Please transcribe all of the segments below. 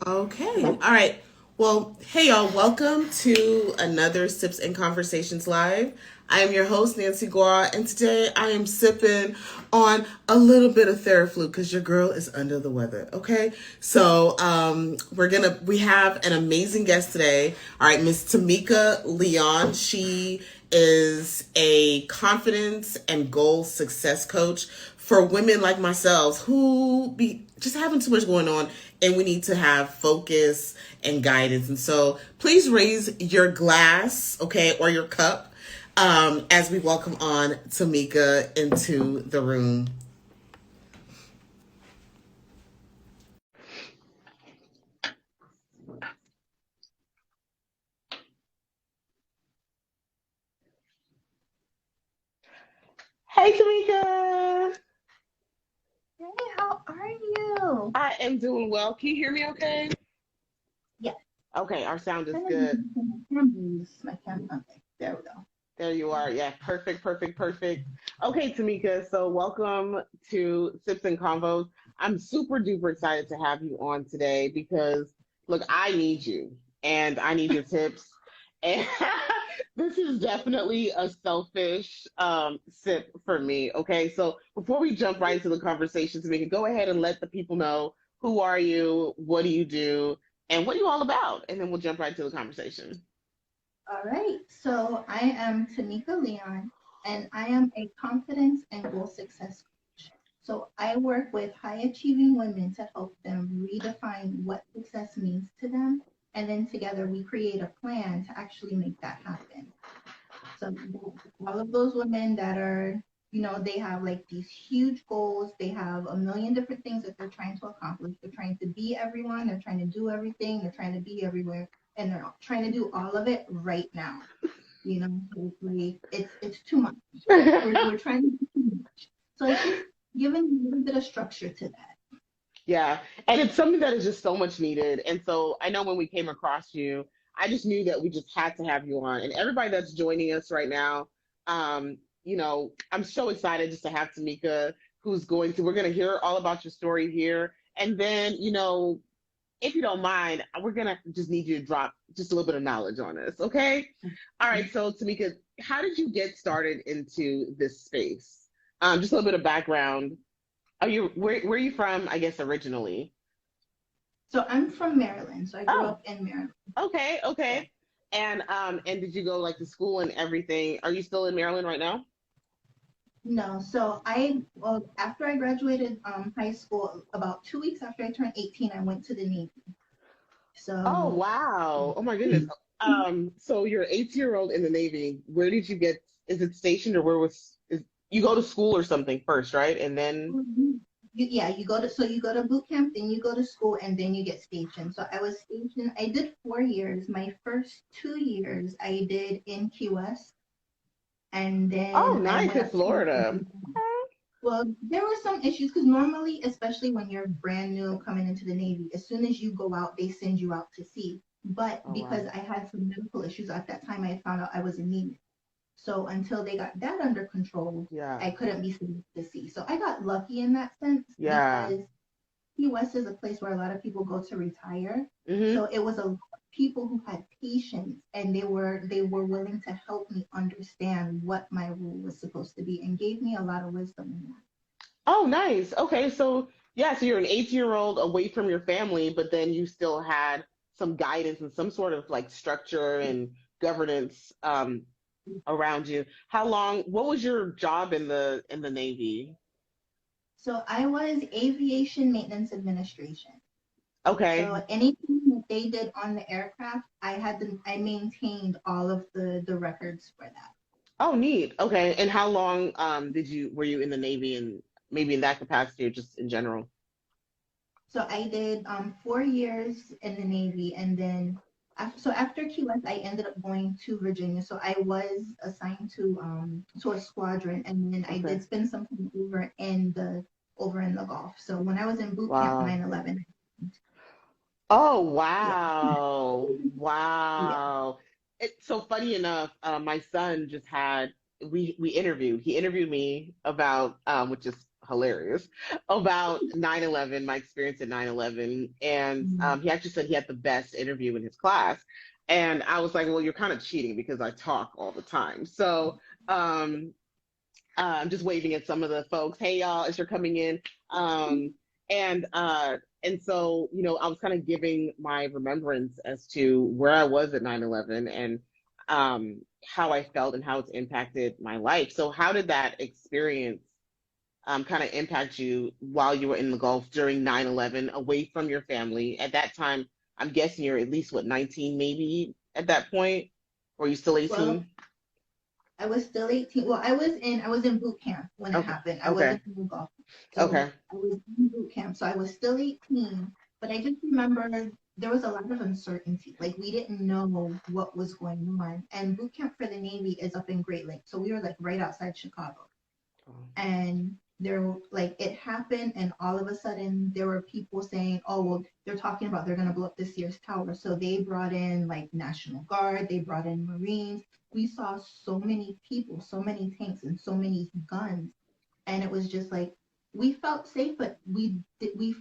Okay. All right. Well, hey y'all, welcome to another Sips and Conversations Live. I am your host, Nancy Gua, and today I am sipping on a little bit of Theraflu because your girl is under the weather. Okay. So we have an amazing guest today. All right, Miss Tameeka Leon. She is a confidence and goal success coach for women like myself who be just having too much going on and we need to have focus and guidance. And so please raise your glass, okay, or your cup as we welcome on Tameeka into the room. Hey, Tameeka. Hey, how are you? I am doing well. Can you hear me okay? Yes. Okay, our sound is Trying to good. use my camera. Okay, there we go. There you are. Yeah, perfect, perfect, perfect. Okay, Tameeka, so welcome to Sips and Convos. I'm super duper excited to have you on today because, look, I need you and I need your tips. And this is definitely a selfish sip for me. Okay, so before we jump right into the conversation, Tameeka, go ahead and let the people know who are you, what do you do, and what are you all about? And then we'll jump right into the conversation. All right. So I am Tameeka Leon, and I am a confidence and goal success coach. So I work with high achieving women to help them redefine what success means to them. And then together we create a plan to actually make that happen. So all of those women that are, they have like these huge goals. They have a million different things that they're trying to accomplish. They're trying to be everyone. They're trying to do everything. They're trying to be everywhere, and they're trying to do all of it right now. So it's too much. We're trying to do too much. So it's just giving a little bit of structure to that. Yeah, and it's something that is just so much needed. And so I know when we came across you, I just knew that we just had to have you on. And everybody that's joining us right now, I'm so excited just to have Tameeka, we're going to hear all about your story here. And then, if you don't mind, we're going to just need you to drop just a little bit of knowledge on us. Okay. All right. So, Tameeka, how did you get started into this space? Just a little bit of background. Where are you from, I guess, originally? So I'm from Maryland. So I grew Oh, up in Maryland. okay, Yeah. okay. And did you go like to school and everything? Are you still in Maryland right now? No, so well, after I graduated high school, about 2 weeks after I turned 18, I went to the Navy. Oh, So, wow. Oh my goodness. So you're an 18-year-old in the Navy. Where did you get, is it stationed or you go to school or something first, right? And then, yeah, you go to boot camp, then you go to school, and then you get stationed. So I was stationed. I did 4 years. My first 2 years I did in Key West, and oh, then I nice went in up to Florida. Well, there were some issues because normally, especially when you're brand new coming into the Navy, as soon as you go out, they send you out to sea. But Oh, because wow. I had some medical issues at that time, I found out I was anemic. So until they got that under control, Yeah. I couldn't be sent to sea. So I got lucky in that sense Yeah. because Key West is a place where a lot of people go to retire. Mm-hmm. So it was a lot of people who had patience and they were willing to help me understand what my role was supposed to be and gave me a lot of wisdom in that. Oh, nice. Okay, so yeah, so you're an 18-year-old away from your family, but then you still had some guidance and some sort of like structure and governance around you. What was your job in the Navy? So I was aviation maintenance administration. Okay. So anything that they did on the aircraft, I maintained all of the records for that. Oh, neat. Okay. And how long were you in the Navy and maybe in that capacity or just in general? So I did 4 years in the Navy, and then after Key West, I ended up going to Virginia. So I was assigned to a squadron, and then I Okay. did spend some time over in the Gulf. So when I was in boot camp Wow. 9/11, Oh, yeah, wow. yeah. Wow. It's so funny enough, my son just had we interviewed. He interviewed me about which is hilarious about 9/11, my experience at 9/11. And Mm. he actually said he had the best interview in his class. And I was like, well, you're kind of cheating because I talk all the time. So um, I'm just waving at some of the folks. Hey, y'all, as you're coming in. And and so, I was kind of giving my remembrance as to where I was at 9/11 and how I felt and how it's impacted my life. So how did that experience kind of impact you while you were in the Gulf during 9/11, away from your family? At that time, I'm guessing you're at least, what, 19 maybe at that point? Or are you still Well, 18? I was still 18. Well, I was in boot camp when it Okay. happened. I Okay. wasn't in the Gulf. So Okay. I was in boot camp. So I was still 18, but I just remember there was a lot of uncertainty. Like we didn't know what was going on. And boot camp for the Navy is up in Great Lakes. So we were like right outside Chicago. And there, like, it happened, and all of a sudden there were people saying, oh well, they're talking about they're going to blow up the Sears Tower, so they brought in like National Guard, they brought in Marines. We saw so many people, so many tanks, and so many guns, and it was just like we felt safe, but we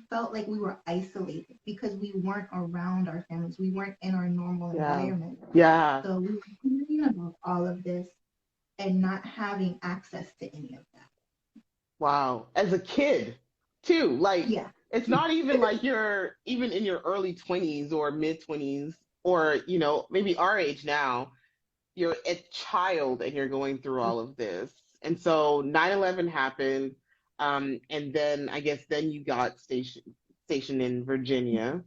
felt like we were isolated because we weren't around our families, we weren't in our normal Yeah. environment. Yeah. So we were hearing about all of this and not having access to any of that. Wow. As a kid, too. Like, Yeah. it's not even like you're even in your early 20s or mid 20s or, maybe our age now. You're a child and you're going through all of this. And so 9/11 happened. And then I guess then you got stationed in Virginia.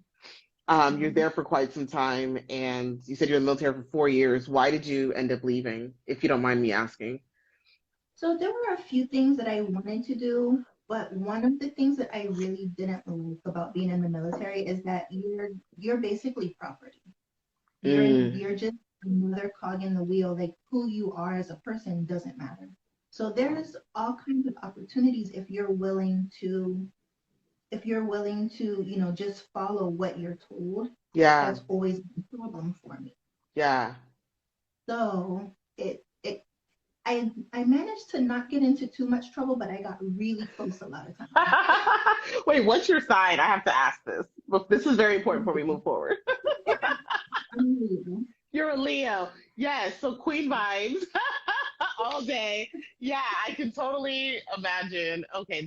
You're Mhm. there for quite some time, and you said you're in the military for 4 years. Why did you end up leaving, if you don't mind me asking? So there were a few things that I wanted to do, but one of the things that I really didn't like about being in the military is that you're basically property. Mm, You're just another cog in the wheel. Like who you are as a person doesn't matter. So there's all kinds of opportunities if you're willing to, just follow what you're told. yeah, That's always a problem for me. yeah. So I managed to not get into too much trouble, but I got really close a lot of times. Wait, what's your sign? I have to ask this. But this is very important before we move forward. I'm Leo. You're a Leo. Yes, so queen vibes all day. Yeah, I can totally imagine. Okay,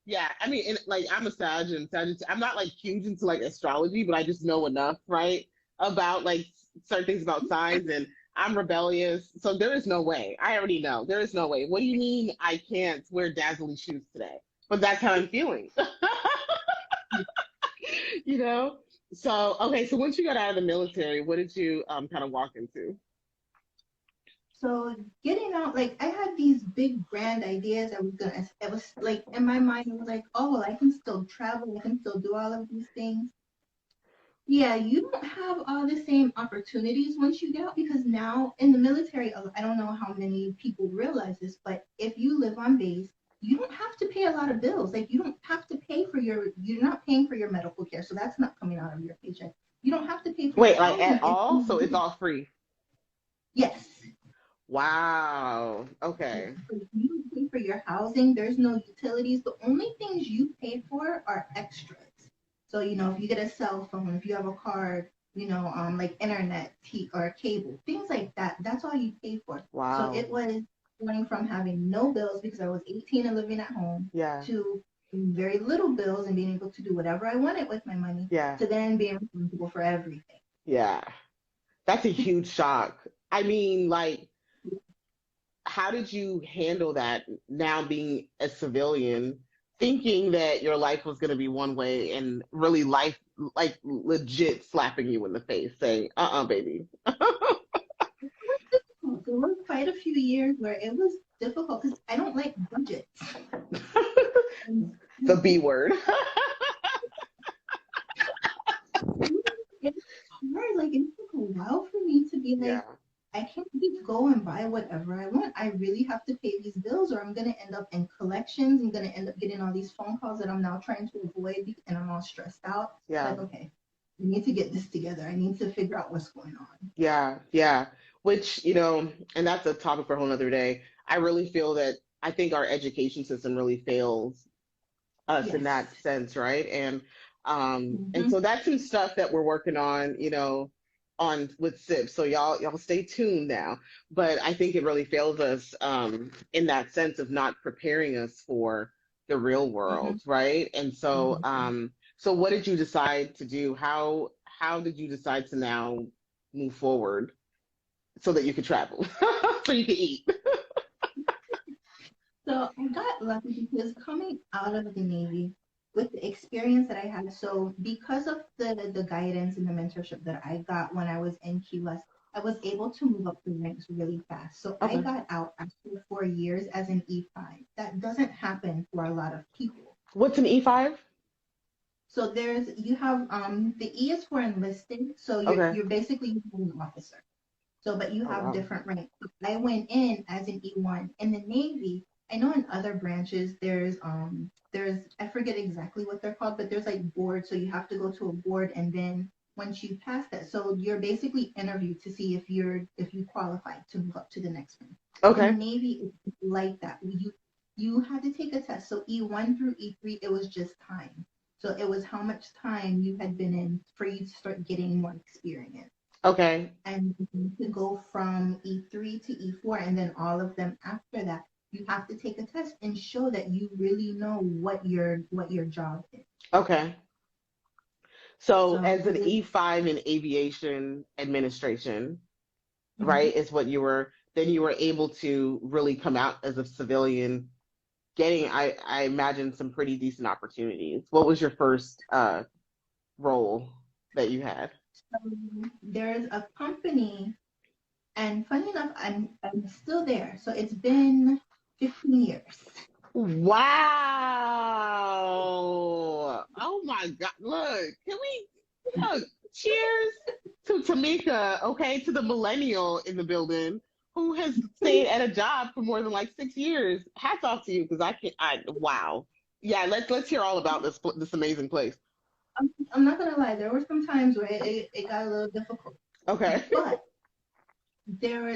yeah, I mean, like, I'm a Sag and Sagittarius. I'm not like huge into like astrology, but I just know enough, right? About like certain things about signs, and I'm rebellious. So there is no way. I already know. There is no way. What do you mean I can't wear dazzly shoes today? But that's how I'm feeling. you know? So, okay, so once you got out of the military, what did you kind of walk into? So getting out, like I had these big grand ideas. It was like in my mind, it was like, oh, well, I can still travel, I can still do all of these things. Yeah, you don't have all the same opportunities once you get out because now in the military, I don't know how many people realize this, but if you live on base, you don't have to pay a lot of bills. Like you don't have to pay for you're not paying for your medical care, so that's not coming out of your paycheck. You don't have to pay for your Wait, like at housing if all? you So it's leave. all free. Yes. Wow. Yeah, Okay. so you don't pay for your housing. There's no utilities. The only things you pay for are extras. So, if you get a cell phone, if you have a card, like internet or cable, things like that, that's all you pay for. So Wow. it was going from having no bills because I was 18 and living at home Yeah. to very little bills and being able to do whatever I wanted with my money Yeah. to then being responsible for everything. Yeah. That's a huge shock. I mean, like, how did you handle that now being a civilian, thinking that your life was going to be one way and really life, like, legit slapping you in the face saying, baby. There were quite a few years where it was difficult because I don't like budgets. And The B word. it's hard. Like it took a while for me to be Yeah. like, I can't just go and buy whatever I want. I really have to pay these bills, or I'm gonna end up in collections. I'm gonna end up getting all these phone calls that I'm now trying to avoid, and I'm all stressed out. It's Yeah. like, okay, I need to get this together. I need to figure out what's going on. Yeah, yeah. Which, and that's a topic for a whole nother day. I really feel that I think our education system really fails us in Yes. that sense, right? And Hmm. so that's some stuff that we're working on, on with SIP. So y'all stay tuned now. But I think it really fails us in that sense of not preparing us for the real Hmm. world, right? And so so what did you decide to do? How did you decide to now move forward so that you could travel, so you could eat? So I got lucky because coming out of the Navy with the experience that I had, so because of the guidance and the mentorship that I got when I was in Key West, I was able to move up the ranks really fast. So I Okay. got out after 4 years as an E5. That doesn't happen for a lot of people. What's an E5? So you have the E is for enlisted, so Okay. you're basically an officer. So, but you Oh have wow. different ranks. So I went in as an E1 in the Navy. I know in other branches there's I forget exactly what they're called, but there's like boards. So you have to go to a board, and then once you pass that, so you're basically interviewed to see if you qualify to move up to the next rank. In the Okay. Navy, it's like that. You had to take a test. So E1 through E3, it was just time. So it was how much time you had been in for you to start getting more experience, Okay. and to go from E3 to E4 and then all of them after that, you have to take a test and show that you really know what your job is. Okay. So So as it an was. E5 in aviation administration, Mhm. right, is what then you were able to really come out as a civilian, getting, I imagine, some pretty decent opportunities. What was your first role that you had? So there's a company, and funny enough, I'm still there. So it's been 15 years. Wow. Oh my God. Look, can we look? Cheers to Tameeka, okay, to the millennial in the building who has stayed at a job for more than like 6 years. Hats off to you because I can't. Wow. Yeah, let's hear all about this amazing place. I'm not gonna lie, there were some times where it got a little difficult, Okay. but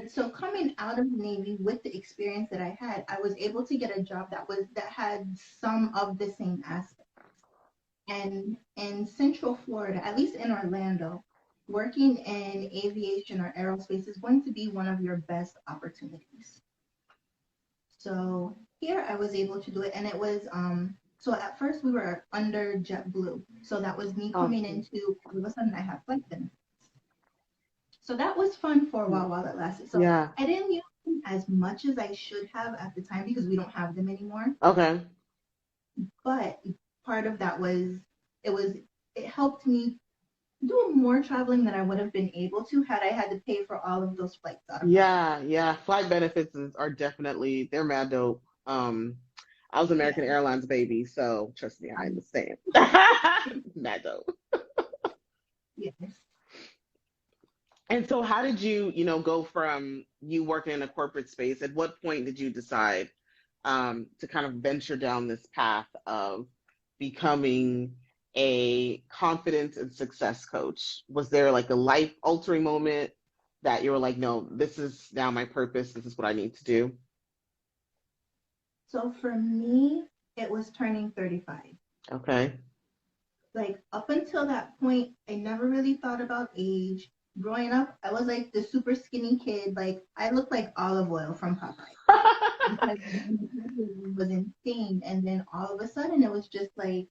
so coming out of the Navy with the experience that I had, I was able to get a job that had some of the same aspects. And in Central Florida, at least in Orlando, working in aviation or aerospace is going to be one of your best opportunities. So here I was able to do it, and it was so at first we were under JetBlue, so that was me Oh, coming into all of a sudden I have flight benefits. So that was fun for a while it lasted. So yeah. I didn't use them as much as I should have at the time because we don't have them anymore. Okay. But part of that was it was it helped me do more traveling than I would have been able to had I had to pay for all of those flights out of pocket. Yeah, yeah. Flight benefits are definitely they're mad dope. I was Yeah. American Airlines baby, so trust me, I understand. Mad dope. Yes. And so how did you, go from you working in a corporate space? At what point did you decide to kind of venture down this path of becoming a confidence and success coach? Was there like a life altering moment that you were like, no, this is now my purpose. This is what I need to do? So for me, it was turning 35. Okay. Like up until that point, I never really thought about age. Growing up, I was like the super skinny kid. Like I looked like olive oil from Popeye because it was insane. And then all of a sudden, it was just like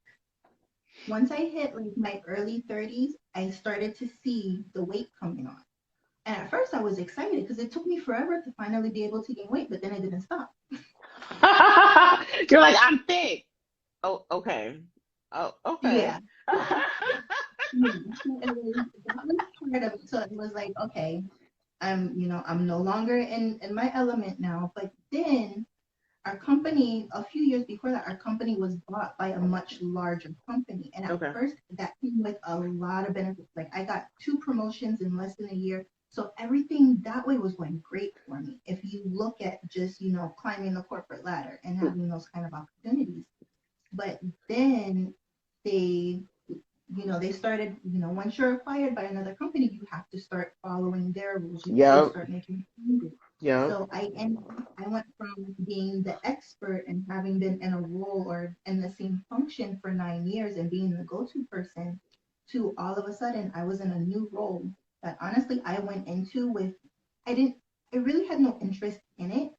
once I hit like my early 30s, I started to see the weight coming on. And at first, I was excited because it took me forever to finally be able to gain weight, but then I didn't stop. You're like, I'm thick. Oh, okay. Oh, okay. Yeah. Yeah. So that was part of it. So it was like, okay, I'm no longer in my element now. But then our company, a few years before that, our company was bought by a much larger company. And at Okay. first, that came with a lot of benefits. Like I got 2 promotions in less than a year. So everything that way was going great for me. If you look at just, climbing the corporate ladder and having those kind of opportunities. But then they, they started, once you're acquired by another company, you have to start following their rules. You have to Yep. start making changes. Yeah. So I went from being the expert and having been in a role or in the same function for 9 years and being the go-to person to all of a sudden I was in a new role that honestly I went into with I didn't I really had no interest in it.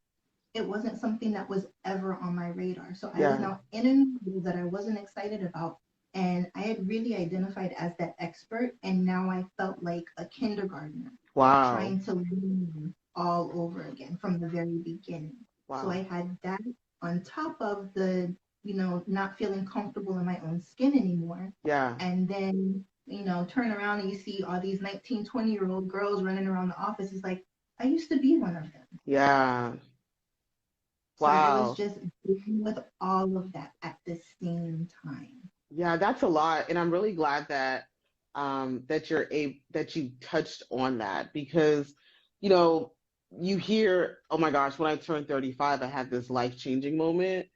It wasn't something that was ever on my radar. So I was Yeah. now in a new role that I wasn't excited about. And I had really identified as that expert. And now I felt like a kindergartner Wow. trying to learn all over again from the very beginning. So Wow. I had that on top of the, not feeling comfortable in my own skin anymore. Yeah. And then, turn around and you see all these 19, 20-year-old girls running around the office. It's like, I used to be one of them. Yeah. So it was Wow. just dealing with all of that at the same time. Yeah, that's a lot, and I'm really glad that that you touched on that because you know you hear, oh my gosh, when I turned 35, I had this life-changing moment,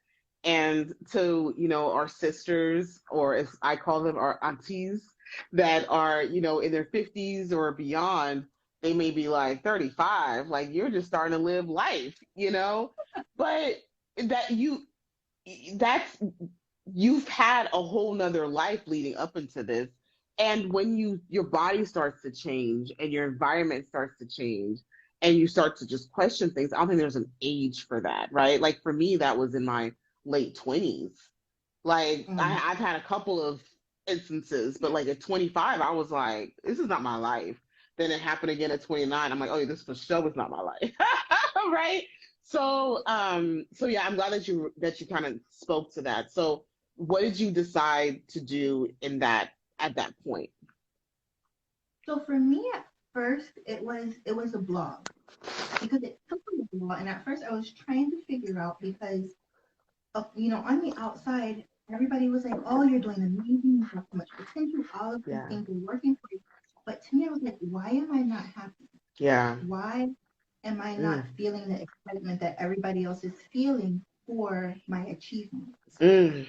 and to our sisters, or as I call them, our aunties that are in their 50s or beyond, they may be like 35, like you're just starting to live life, but that that's you've had a whole nother life leading up into this. And when your body starts to change and your environment starts to change and you start to just question things, I don't think there's an age for that, right? Like for me, that was in my late 20s. Like Mm. I've had a couple of instances, but like at 25, I was like, this is not my life. Then it happened again at 29. I'm like, oh, this for sure is not my life. Right? So yeah, I'm glad that you kind of spoke to that. So what did you decide to do at that point? So for me at first it was a blog because it took me a while and at first I was trying to figure out because on the outside everybody was like, oh, you're doing amazing, you have so much potential, all of these Yeah. things are working for you. But to me I was like, why am I not happy? Yeah. Why am I not Mm. feeling the excitement that everybody else is feeling for my achievements? Mm.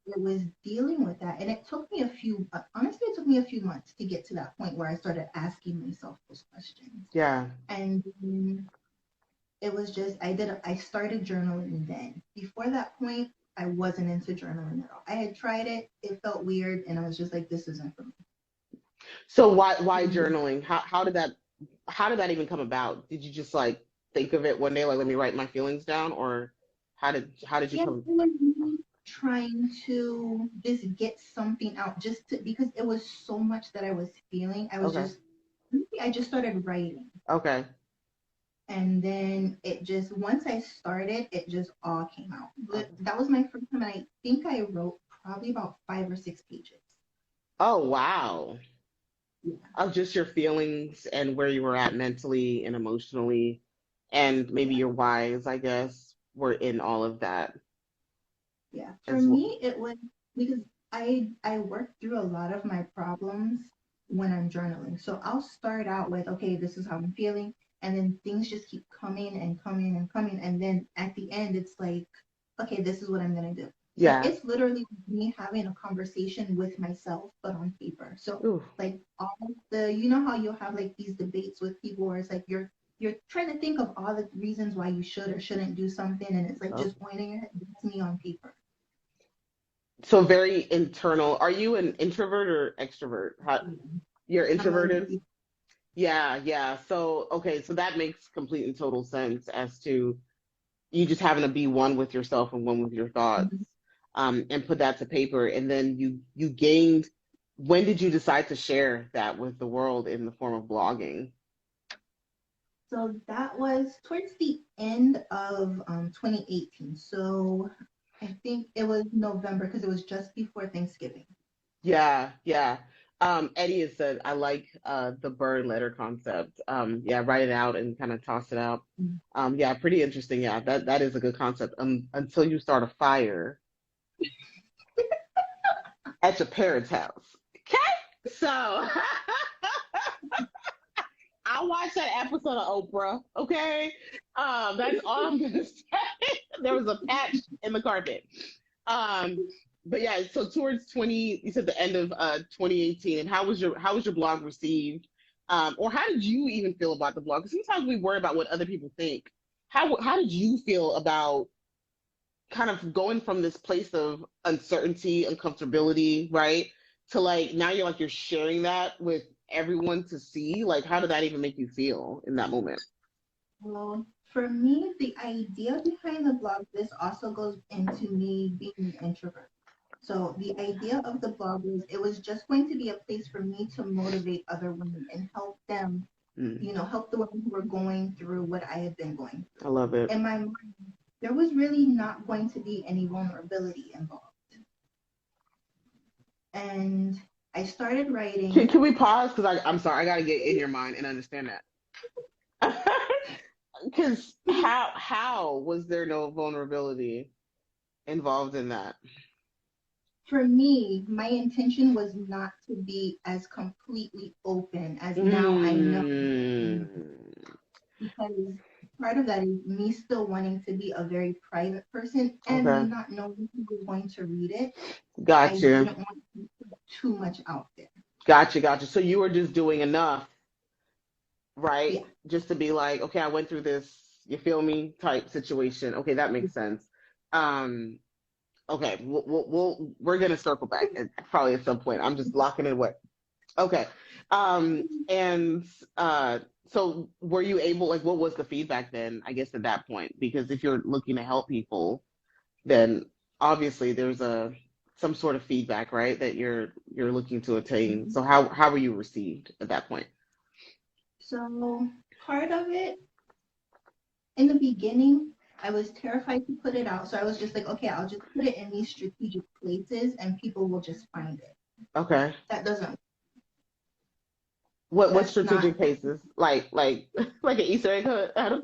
It was dealing with that. And it took me honestly, it took me a few months to get to that point where I started asking myself those questions. Yeah. And it was just, I started journaling then. Before that point, I wasn't into journaling at all. I had tried it, it felt weird, and I was just like, this isn't for So why me. journaling? How did that even come about? Did you just like think of it one day, like let me write my feelings down, or how did you Yeah, it come? was me trying to just get something out, because it was so much that I was feeling. Okay. I just started writing. Okay. And then once I started, it just all came out. Okay. That was my first time, and I think I wrote probably about 5 or 6 pages. Oh wow. Yeah, Of just your feelings and where you were at mentally and emotionally, and maybe yeah, your whys, I guess, were in all of that yeah. For as well. me, it was because I work through a lot of my problems when I'm journaling. So I'll start out with, okay, this is how I'm feeling, and then things just keep coming and coming and coming, and then at the end, it's like, okay, this is what I'm gonna do. So Yeah. it's literally me having a conversation with myself, but on paper. So Ooh. like all how you'll have like these debates with people where it's like you're trying to think of all the reasons why you should or shouldn't do something, and it's like Oh. just pointing your head. That's me on paper. So very internal. Are you an introvert or extrovert? You're I'm a introverted? Yeah, yeah. So, okay, so that makes complete and total sense as to you just having to be one with yourself and one with your thoughts, and put that to paper. And then you gained, when did you decide to share that with the world in the form of blogging? So that was towards the end of 2018. So I think it was November because it was just before Thanksgiving. Yeah, yeah. Eddie has said, I like the bird letter concept. Yeah, write it out and kind of toss it out. Mm. Yeah, pretty interesting. Yeah, that is a good concept. Until you start a fire at your parents' house. Okay? So I watched that episode of Oprah, okay? That's all I'm gonna say. There was a patch in the carpet. Um, but yeah, so towards 20, you said the end of 2018, and how was your blog received? Or how did you even feel about the blog? Because sometimes we worry about what other people think. How did you feel about kind of going from this place of uncertainty, uncomfortability, right? To like now you're like you're sharing that with everyone to see. Like, how did that even make you feel in that moment? Well, for me, the idea behind the blog, this also goes into me being an introvert. So the idea of the blog was it was just going to be a place for me to motivate other women and help them, Mm, help the women who were going through what I had been going I through. love it. In my mind, there was really not going to be any vulnerability involved. And I started Can, writing. can we pause? Because I'm sorry, I got to get in your mind and understand that. Because how was there no vulnerability involved in that? For me, my intention was not to be as completely open as now I know, Mm, because part of that is me still wanting to be a very private person and me okay, not knowing who was going to read it. I gotcha, didn't want to put too much out there. gotcha. So you were just doing enough, right? Yeah. Just to be like, okay, I went through this, you feel me, type situation. Okay, that makes sense. Um, okay, we're gonna circle back probably at some point. I'm just locking it away. Okay. And so were you able, like, what was the feedback then, I guess, at that point? Because if you're looking to help people, then obviously there's some sort of feedback, right, that you're looking to attain. So how were you received at that point? So part of it in the beginning, I was terrified to put it out. So I was just like, okay, I'll just put it in these strategic places and people will just find it. Okay. That doesn't, What that's not. strategic cases? Like like an Easter egg hunt, Adam?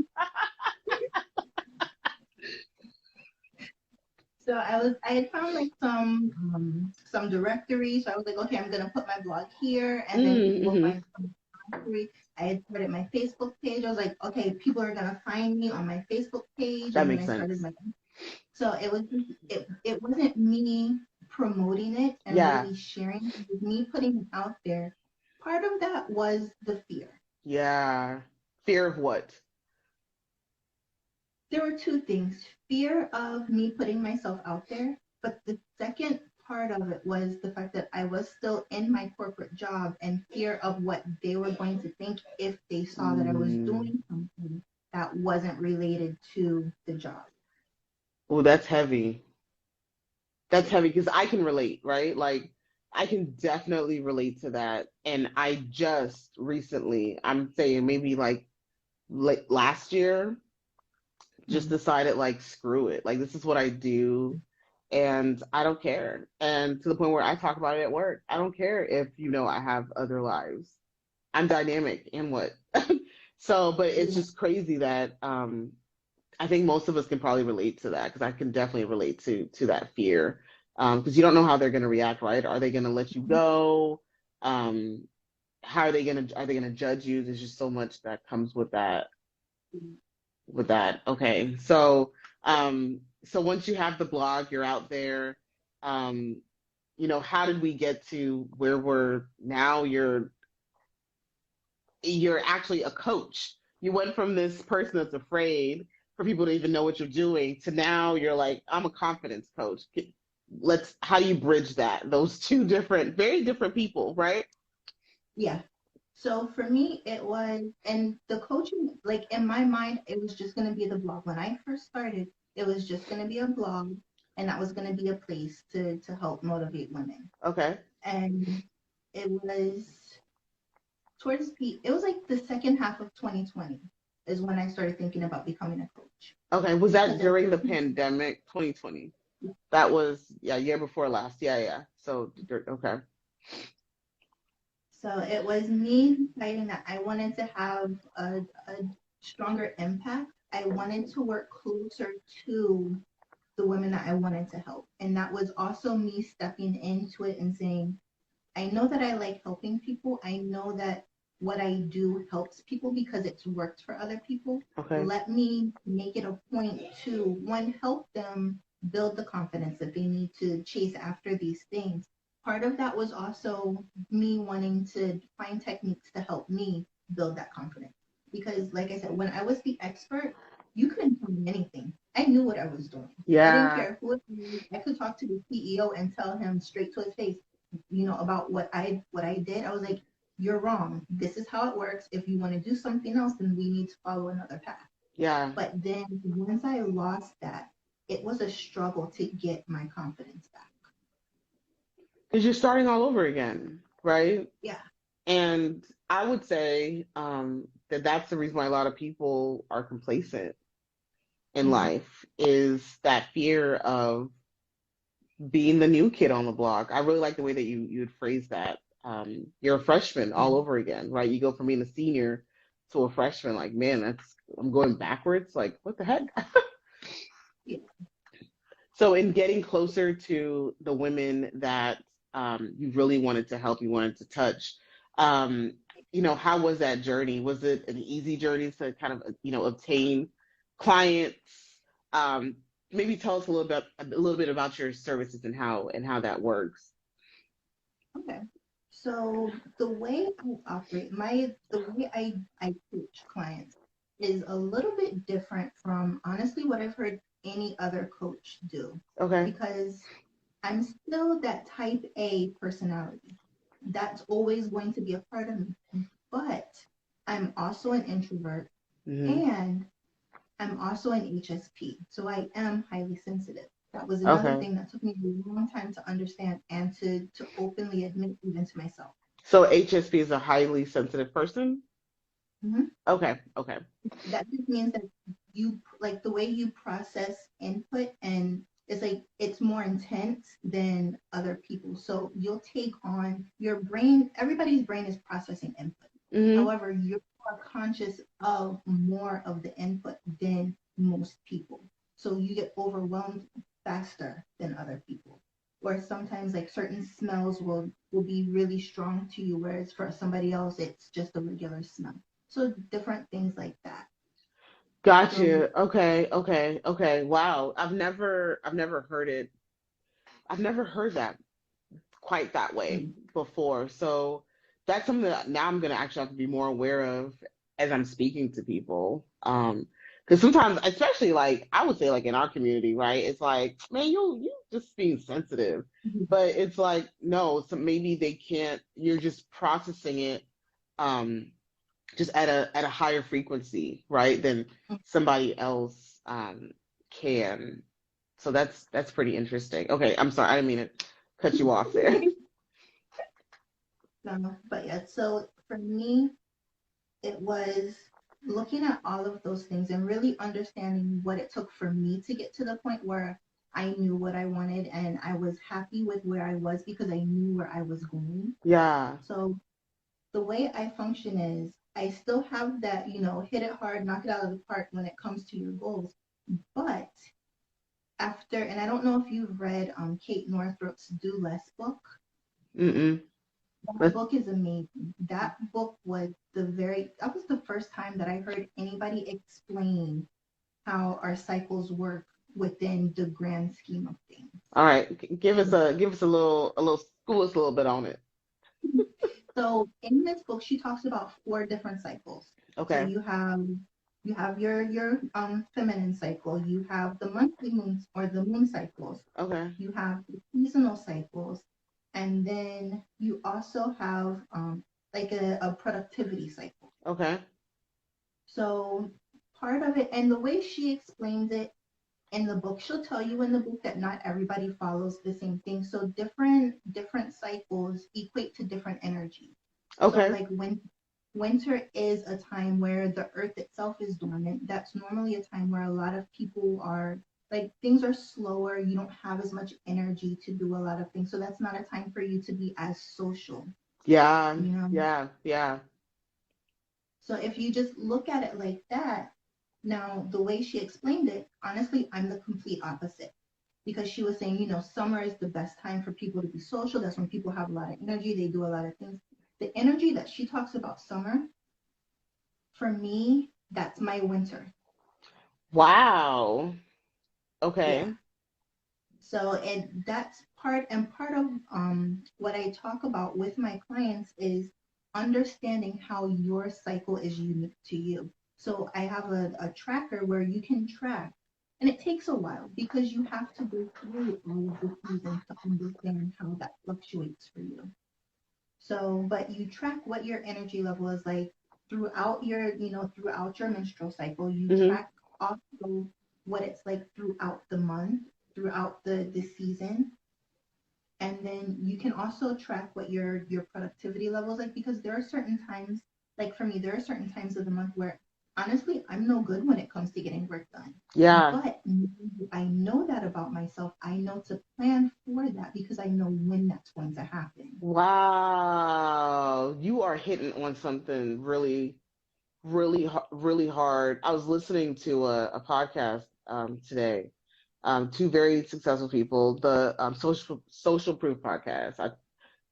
So I had found like some directories. So I was like, okay, I'm gonna put my blog here, and then people will Mm-hmm. find some directory. I had started my Facebook page. I was like, okay, people are gonna find me on my Facebook page, That and then makes I started sense. my. So it wasn't me promoting it and Yeah. really sharing. It was me putting it out there. Part of that was the fear. Yeah. Fear of what? There were two things: fear of me putting myself out there, but the second part of it was the fact that I was still in my corporate job and fear of what they were going to think if they saw that I was Mm. doing something that wasn't related to the job. Oh, that's heavy. That's heavy because I can relate, right? Like I can definitely relate to that. And I just recently, I'm saying maybe like last year, just Mm. decided like screw it. Like this is what I do and I don't care. And to the point where I talk about it at work. I don't care if I have other lives. I'm dynamic and what. So, but it's Yeah. just crazy that I think most of us can probably relate to that because I can definitely relate to that fear because you don't know how they're going to react, right? Are they going to let you go? Um, how are they gonna judge you? There's just so much that comes with that. With that, okay. So once you have the blog, you're out there. Um, how did we get to where we're now? You're actually a coach. You went from this person that's afraid for people to even know what you're doing to now you're like, I'm a confidence coach. How do you bridge that? Those two different, very different people, right? Yeah. So for me, it was, and the coaching, like in my mind, it was just going to be the blog. When I first started, it was just going to be a blog, and that was going to be a place to help motivate women. Okay. And it was it was like the second half of 2020 is when I started thinking about becoming a coach. Okay. Was that Because at during the the pandemic, 2020? That was, yeah, year before last. Yeah, yeah. So, okay. So it was me deciding that I wanted to have a stronger impact. I wanted to work closer to the women that I wanted to help. And that was also me stepping into it and saying, I know that I like helping people. I know that what I do helps people because it's worked for other people. Okay. Let me make it a point to, one, help them build the confidence that they need to chase after these things. part of that was also me wanting to find techniques to help me build that confidence. Because, like I said, when I was the expert, you couldn't tell me anything. I knew what I was doing. I didn't Yeah. care who it was. I could talk to the CEO and tell him straight to his face, about what I did. I was like, "You're wrong. This is how it works. If you want to do something else, then we need to follow another path." Yeah. But then once I lost that, it was a struggle to get my confidence back. Because you're starting all over again, right? Yeah. And I would say that that's the reason why a lot of people are complacent in Mm-hmm. life is that fear of being the new kid on the block. I really like the way that you would phrase that. You're a freshman all over again, right? You go from being a senior to a freshman. Like, man, I'm going backwards. Like, what the heck? Yeah. So, in getting closer to the women that you really wanted to help, you wanted to touch, um, how was that journey? Was it an easy journey to kind of, obtain clients? Um, Maybe tell us a little bit about your services and how that works. Okay. So the way I operate, the way I coach clients is a little bit different from honestly what I've heard any other coach do Okay. because I'm still that type A personality. That's always going to be a part of me. But I'm also an introvert Hmm. and I'm also an HSP, so I am highly sensitive. That was another Okay. thing that took me a long time to understand and to openly admit even to myself. So HSP is a highly sensitive person. Mhm. Okay. Okay. That just means that you like the way you process input and it's like it's more intense than other people. So you'll take on your brain, everybody's brain is processing input. Hmm. However, you're more conscious of more of the input than most people. So you get overwhelmed faster than other people. Or sometimes like certain smells will be really strong to you, whereas for somebody else it's just a regular smell. So different things like that. So Gotcha. Okay. Okay. Okay. Wow. I've never heard it. I've never heard that quite that way mm, before. So that's something that now I'm gonna actually have to be more aware of as I'm speaking to people. Because sometimes, especially like I would say like in our community, right? It's like, man, you just being sensitive. mhm, But it's like, no, so maybe they can't, you're just processing it um just at a higher frequency, right, than somebody else can. So that's pretty interesting. Okay, I'm sorry, I didn't mean to cut you off there. but yeah, so for me, it was looking at all of those things and really understanding what it took for me to get to the point where I knew what I wanted and I was happy with where I was because I knew where I was going. Yeah. So the way I function is I still have that, hit it hard, knock it out of the park when it comes to your goals. But after, and I don't know if you've read Kate Northrup's Do Less book. Mm-mm. That Let's, book is amazing. That was the first time that I heard anybody explain how our cycles work within the grand scheme of things. all right. Give us a little school us a little bit on it. So in this book, she talks about four different cycles. So Okay. you have your feminine cycle, you have the monthly moons or the moon cycles, Okay. you have the seasonal cycles, and then you also have like a productivity cycle. Okay. So part of it, and the way she explains it in the book, she'll tell you in the book that not everybody follows the same thing. So different cycles equate to different energies. So Okay. like when winter is a time where the earth itself is dormant, that's normally a time where a lot of people are like things are slower, you don't have as much energy to do a lot of things. So that's not a time for you to be as social, Yeah. you know. Yeah. Yeah. So if you just look at it like that, now the way she explained it, honestly, I'm the complete opposite. Because she was saying, summer is the best time for people to be social. That's when people have a lot of energy, they do a lot of things. The energy that she talks about summer, for me, that's my winter. Wow. Yeah. Okay. So and that's part of what I talk about with my clients is understanding how your cycle is unique to you. So I have a tracker where you can track, and it takes a while because you have to go through all of the seasons to understand how that fluctuates for you. So, but you track what your energy level is like throughout throughout your menstrual cycle. You Mm-hmm. track also what it's like throughout the month, throughout the season. And then you can also track what your productivity level is like because there are certain times, like for me, there are certain times of the month where honestly I'm no good when it comes to getting work done. Yeah. But I know that about myself. I know to plan for that because I know when that's going to happen. Wow. You are hitting on something really, really hard. I was listening to a podcast today. Two very successful people, the Social Proof podcast.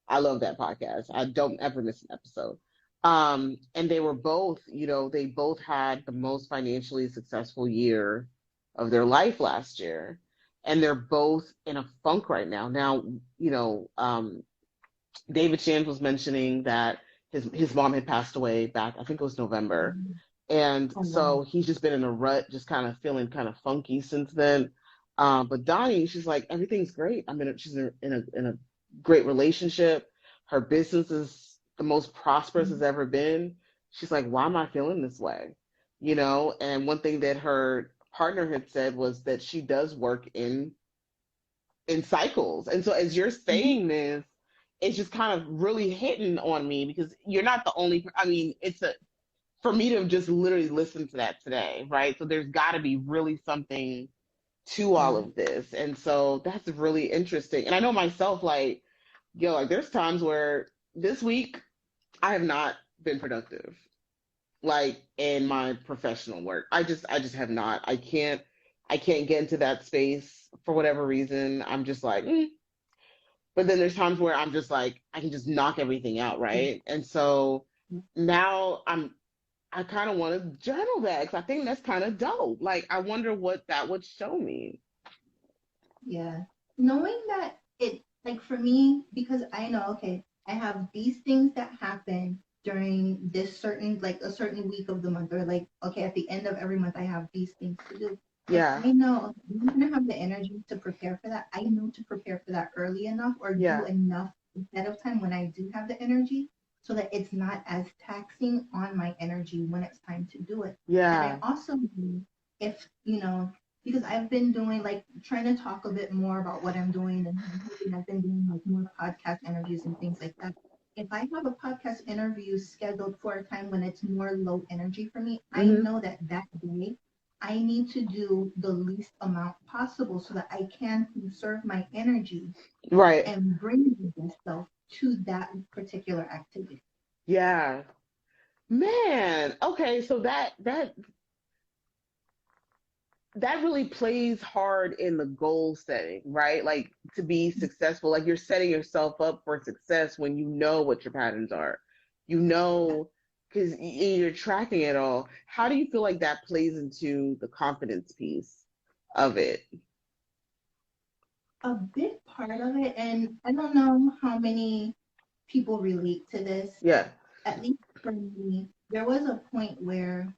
I love that podcast. I don't ever miss an episode. And they were both, they both had the most financially successful year of their life last year. And they're both in a funk right now. Now, you know, um, David Shands was mentioning that his mom had passed away back, I think it was November. And Oh wow. so he's just been in a rut, just kind of feeling kind of funky since then. But Donnie, she's like, everything's great. She's in a great relationship. Her business is the most prosperous it's ever been. She's like, why am I feeling this way? And one thing that her partner had said was that she does work in cycles. And so as you're Mhm. saying this, it's just kind of really hitting on me because you're not the only, I mean, for me to just literally listen to that today, right? So there's got to be really something to all Yeah. of this. And so that's really interesting. And I know myself, like, like there's times where this week I have not been productive, like in my professional work. I just have not. I can't get into that space for whatever reason. I'm just like, but then there's times where I'm just like, I can just knock everything out, right? And so now I kind of want to journal that because I think that's kind of dope. Like, I wonder what that would show me. Yeah. Knowing that it, like for me, because I know, okay, I have these things that happen during this certain, like a certain week of the month, or like, okay, at the end of every month, I have these things to do. And Yeah, I know I'm not going to have the energy to prepare for that. I know to prepare for that early enough or do yeah, enough ahead of time when I do have the energy so that it's not as taxing on my energy when it's time to do it. And I yeah, also know if, because I've been doing like trying to talk a bit more about what I'm doing and I've been doing like more podcast interviews and things like that. If I have a podcast interview scheduled for a time when it's more low energy for me, I hmm, know that that day I need to do the least amount possible so that I can conserve my energy right, and bring myself to that particular activity. yeah, man. Okay, so that really plays hard in the goal setting, right? Like to be successful, like you're setting yourself up for success when you know what your patterns are, you know, because you're tracking it all. How do you feel like that plays into the confidence piece of it? A big part of it, and I don't know how many people relate to this, Yeah, at least for me, there was a point where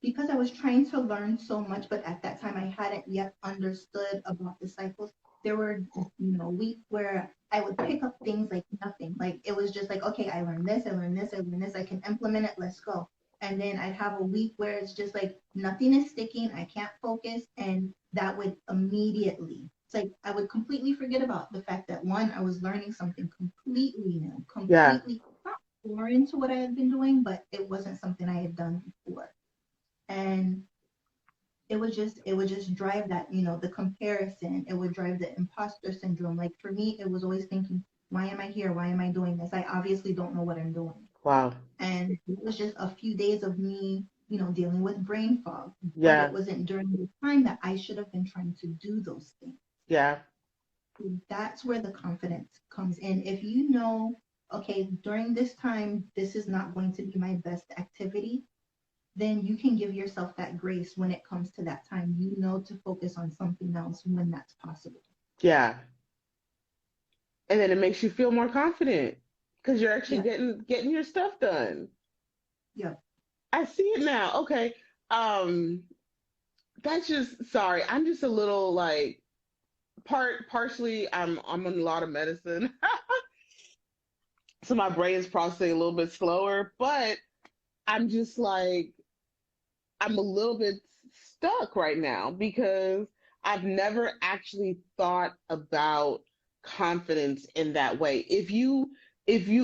because I was trying to learn so much, but at that time I hadn't yet understood about the cycles. There were, weeks where I would pick up things like nothing. Like it was just like, okay, I learned this, I learned this, I learned this, I can implement it, let's go. And then I'd have a week where it's just like nothing is sticking, I can't focus, and that would immediately, it's like I would completely forget about the fact that one, I was learning something completely new, yeah, completely not foreign to what I had been doing, but it wasn't something I had done before. And it would just drive that, the comparison. It would drive the imposter syndrome. Like for me, it was always thinking, why am I here? Why am I doing this? I obviously don't know what I'm doing. wow, And it was just a few days of me, dealing with brain fog. But it yeah, wasn't during the time that I should have been trying to do those things. yeah, That's where the confidence comes in. If you know, okay, during this time, this is not going to be my best activity, then you can give yourself that grace when it comes to that time. You know to focus on something else when that's possible. yeah. and then it makes you feel more confident because you're actually Yeah. getting your stuff done. Yeah. I see it now. Okay. Um, that's just sorry. I'm just a little like partially I'm on a lot of medicine. So my brain is processing a little bit slower, but I'm just like I'm a little bit stuck right now because I've never actually thought about confidence in that way. If you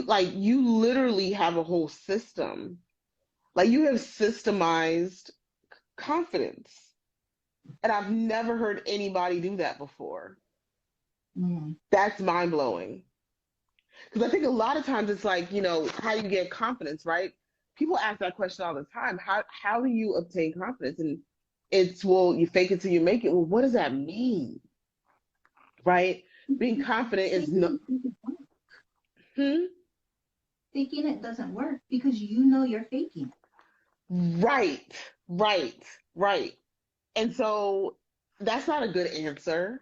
like you literally have a whole system. Like you have systemized confidence. And I've never heard anybody do that before. Mm. That's mind blowing. Because I think a lot of times it's like, how you get confidence, right? People ask that question all the time. How do you obtain confidence? And it's, well, you fake it till you make it. Well, what does that mean? Right? Being confident is no. Faking it doesn't work. Hmm? Faking it doesn't work because you know you're faking it. Right, right, right. And so that's not a good answer.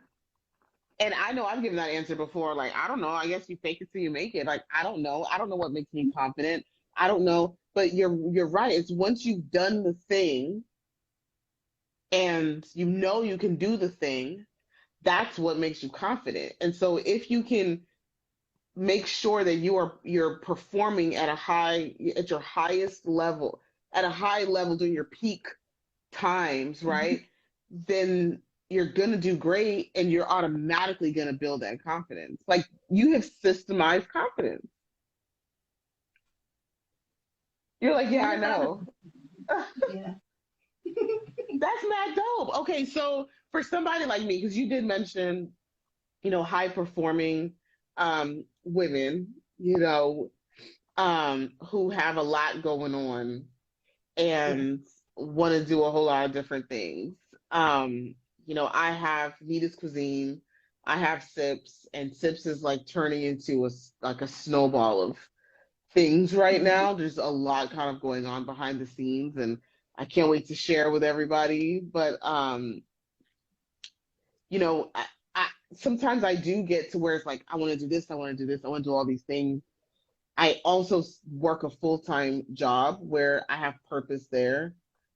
And I know I've given that answer before. Like, I don't know. I guess you fake it till you make it. Like, I don't know. I don't know what makes me confident. I don't know. But you're right. It's once you've done the thing and you know you can do the thing, that's what makes you confident. And so if you can make sure that you're performing at your highest level, at a high level during your peak times, Mhm. right? Then you're gonna do great and you're automatically gonna build that confidence. Like you have systemized confidence. You're like, yeah, I Never thought of know. it. Yeah. That's mad dope. Okay, so for somebody like me, because you did mention, high performing women, who have a lot going on Yeah. and want to do a whole lot of different things. I have Nita's Cuisine, I have Sips, and Sips is like turning into like a snowball of things right Mhm. now. There's a lot kind of going on behind the scenes, and I can't wait to share with everybody. But I sometimes I do get to where it's like I want to do this, I want to do this, I want to do all these things. I also work a full-time job where I have purpose there,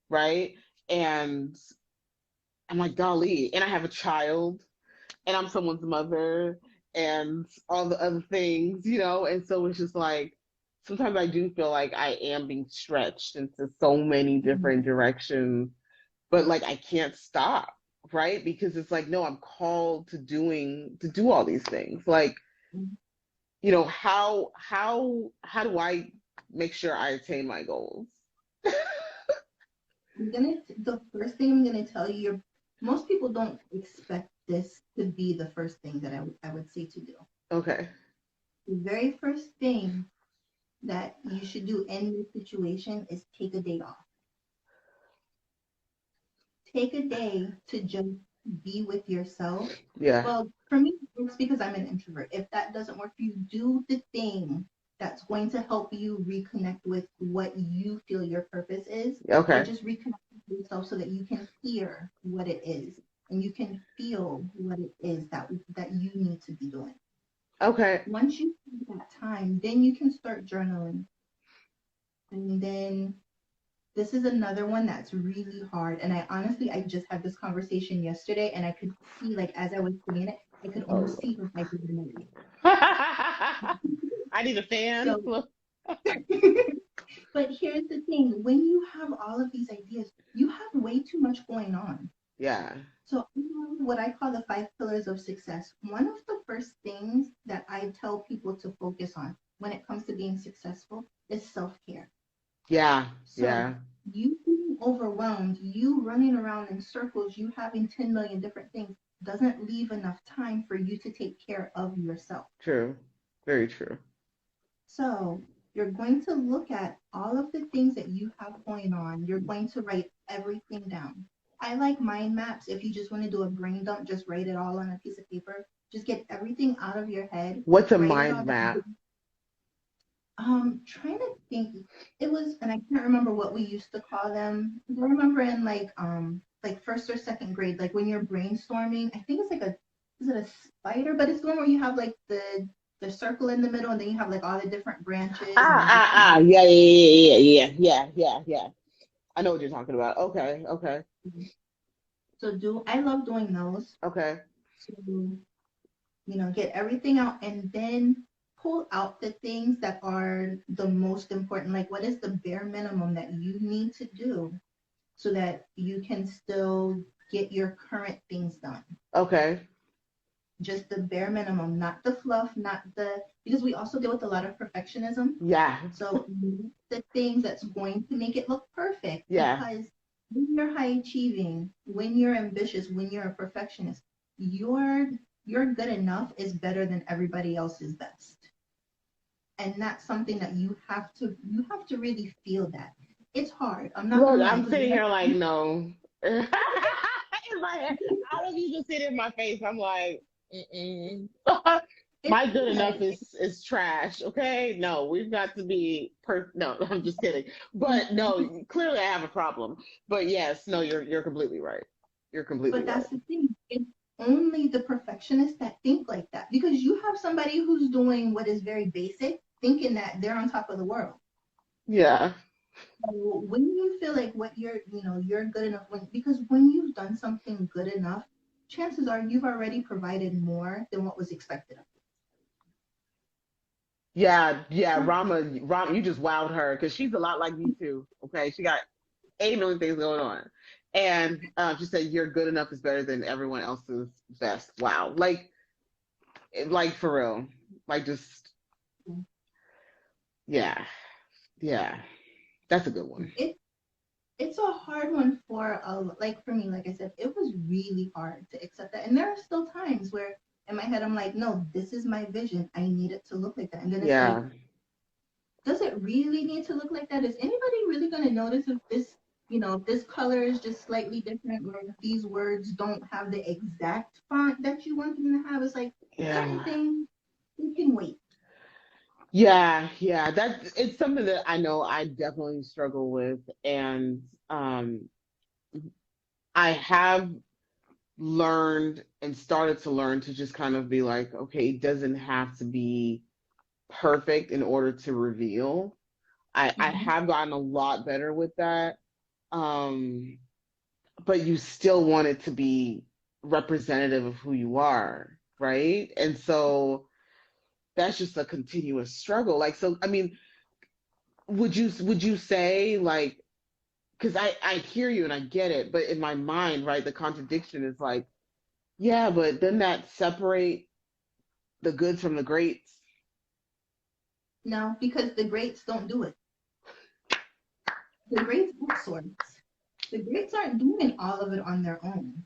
right? And I'm like, golly, and I have a child, and I'm someone's mother, and all the other things, and so it's just like sometimes I do feel like I am being stretched into so many different Mhm. directions, but like I can't stop, right? Because it's like, no, I'm called to do all these things. Like, Mhm. how do I make sure I attain my goals? The first thing I'm gonna tell you, most people don't expect this to be the first thing that I would say to do. Okay. The very first thing that you should do in this situation is take a day off. Take a day to just be with yourself. Yeah. Well, for me, it's because I'm an introvert. If that doesn't work for you, do the thing that's going to help you reconnect with what you feel your purpose is, or Okay. just reconnect with yourself so that you can hear what it is and you can feel what it is that you need to be doing. Okay. Once you have that time, then you can start journaling. And then this is another one that's really hard. And I just had this conversation yesterday and I could see, like, as I was saying it, I could Oh almost see her hyperventilating. Lord. I need a fan. So, but here's the thing, when you have all of these ideas, you have way too much going on. Yeah. So, I have what I call the 5 pillars of success. One of the first things that I tell people to focus on when it comes to being successful is self care. Yeah. So Yeah. you being overwhelmed, you running around in circles, you having 10 million different things doesn't leave enough time for you to take care of yourself. True. Very true. So you're going to look at all of the things that you have going on. You're going to write everything down. I like mind maps. If you just want to do a brain dump, just write it all on a piece of paper. Just get everything out of your head, What's a write it all mind down. map? Trying to think. It was, and I can't remember what we used to call them. I remember in like first or second grade, like when you're brainstorming. I think it's like a is it a spider? But it's the one where you have like the circle in the middle, and then you have like all the different branches and different. Yeah, yeah, yeah, yeah, yeah, yeah, yeah. I know what you're talking about. Okay, okay, So I love doing those okay, to, get everything out and then pull out the things that are the most important. Like, what is the bare minimum that you need to do so that you can still get your current things done? okay. Just the bare minimum, not the fluff, because we also deal with a lot of perfectionism. Yeah, So the things that's going to make it look perfect, yeah. because when you're high achieving, when you're ambitious, when you're a perfectionist, your good enough is better than everybody else's best. And that's something that you have to really feel that. It's hard. I'm not Look, gonna lie, I'm because sitting here like, no. In my head, all of you just sit in my face. I'm like, mm-mm. it's My good enough hard. is trash. Okay, no, we've got to be per. No, I'm just kidding. But no, clearly I have a problem. But yes, no, you're completely right. You're completely But right. that's the thing. It's only the perfectionists that think like that, because you have somebody who's doing what is very basic, thinking that they're on top of the world. Yeah. So when you feel like you're good enough, because when you've done something good enough, chances are you've already provided more than what was expected of Yeah, yeah, you. Rama, you just wowed her because she's a lot like me too. Okay, she got 8 million things going on, and she said your good enough is better than everyone else's best. Wow, like for real, like just So yeah, yeah, that's a good one. it it's a hard one like for me, like I said, it was really hard to accept that. And there are still times where in my head I'm like, no, this is my vision. I need it to look like that. And then it's like, Yeah, does it really need to look like that? Is anybody really going to notice if this color is just slightly different, or if these words don't have the exact font that you want them to have? It's like certain yeah, things you can wait. yeah, yeah. That's it's something that I know I definitely struggle with, and um, I have learned and started to learn to just kind of be like, okay, it doesn't have to be perfect in order to reveal. I Mm-hmm. have gotten a lot better with that. Um, but you still want it to be representative of who you are, right? And so that's just a continuous struggle. Like, so I mean, would you say like because I hear you and I get it, but in my mind, right, the contradiction is like, yeah, but doesn't that separate the goods from the greats? No, because the greats don't do it. The greats outsource. The greats aren't doing all of it on their own.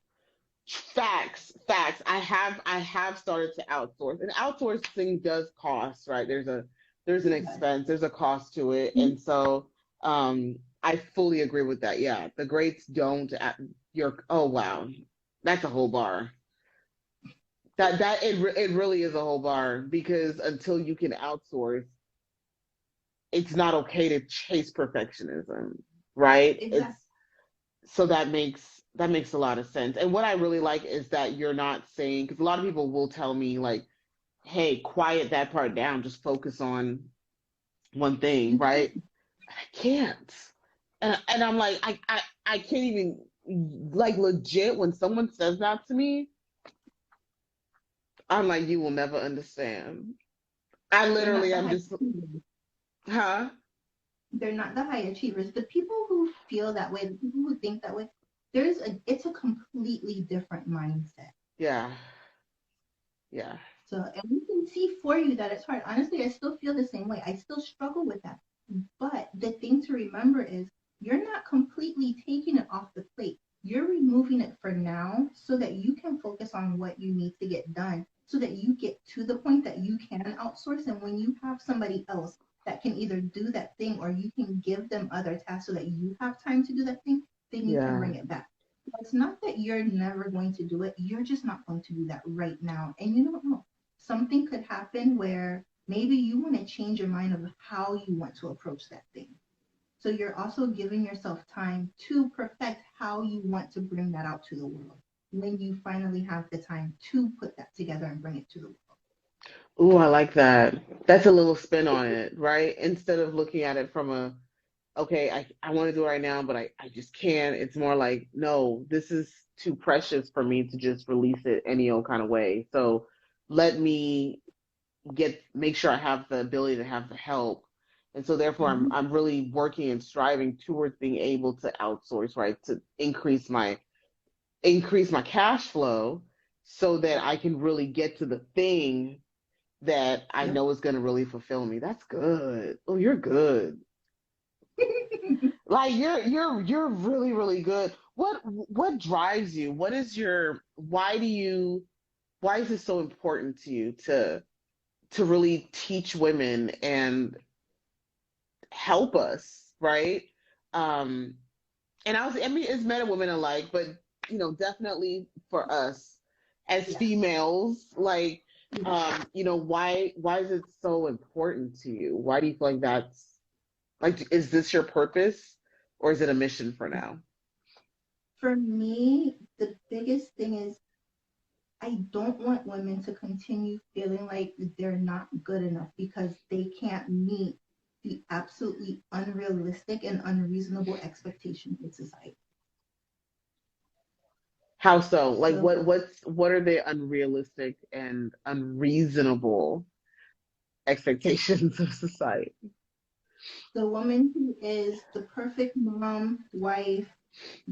Facts, facts. I have started to outsource. And outsourcing does cost, right? There's an Yes. expense, there's a cost to it. And so I fully agree with that. Yeah. The greats don't you're oh wow. That's a whole bar. It really is a whole bar because until you can outsource, it's not okay to chase perfectionism, right? Exactly. It's so that makes a lot of sense. And what I really like is that you're not saying because a lot of people will tell me like, "Hey, quiet that part down. Just focus on one thing." You Right? can. I can't, and I'm like, I can't even like legit when someone says that to me. I'm like, you will never understand. I They're not literally the am high just, achievers. huh? They're not the high achievers. The people who feel that way, the people who think that way, it's a completely different mindset. Yeah, yeah, So, and we can see for you that it's hard. Honestly, I still feel the same way. I still struggle with that. But the thing to remember is you're not completely taking it off the plate. You're removing it for now so that you can focus on what you need to get done, so that you get to the point that you can outsource. And when you have somebody else that can either do that thing, or you can give them other tasks so that you have time to do that thing, then you can yeah, bring it back. It's not that you're never going to do it. You're just not going to do that right now. And you don't know, something could happen where maybe you want to change your mind of how you want to approach that thing. So you're also giving yourself time to perfect how you want to bring that out to the world. when you finally have the time to put that together and bring it to the world. Ooh, I like that. That's a little spin on it, right? Instead of looking at it from a, okay, I want to do it right now, but I just can't. It's more like, no, this is too precious for me to just release it any old kind of way. So let me make sure I have the ability to have the help. And so therefore Mhm. I'm really working and striving towards being able to outsource, right? To increase my cash flow so that I can really get to the thing that I Yep. know is going to really fulfill me. That's good. Oh, you're good. Like you're really really good. What drives you? What is your why is it so important to you to really teach women and help us, right? Um, and I mean, it's men and women alike, but definitely for us as Yes. females, like, Yes. why is it so important to you? Why do you feel like that's like, is this your purpose or is it a mission for now? For me, the biggest thing is I don't want women to continue feeling like they're not good enough because they can't meet the absolutely unrealistic and unreasonable expectations of society. How so? Like, So what are the unrealistic and unreasonable expectations of society? the woman who is the perfect mom, wife,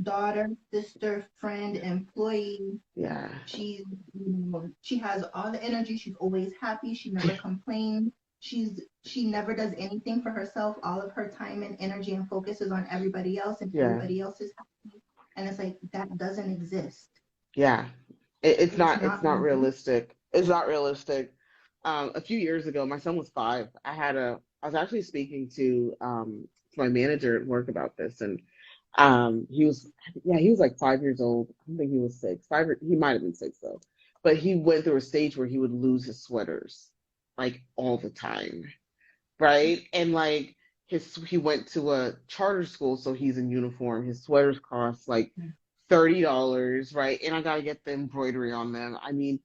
daughter, sister, friend, employee, Yeah, she's, she has all the energy. She's always happy. She never complains. She never does anything for herself. All of her time and energy and focus is on everybody else, and yeah, everybody else is happy. And it's like that doesn't exist. yeah. It's It's not not realistic. realistic. It's not realistic. A few years ago, my son was 5. I was actually speaking to my manager at work about this, and he was, yeah, he was like 5 years old. I don't think he was 6. He might have been 6 though. But he went through a stage where he would lose his sweaters like all the time, right? And like he went to a charter school, so he's in uniform. His sweaters cost like $30, right? And I gotta get the embroidery on them. I mean,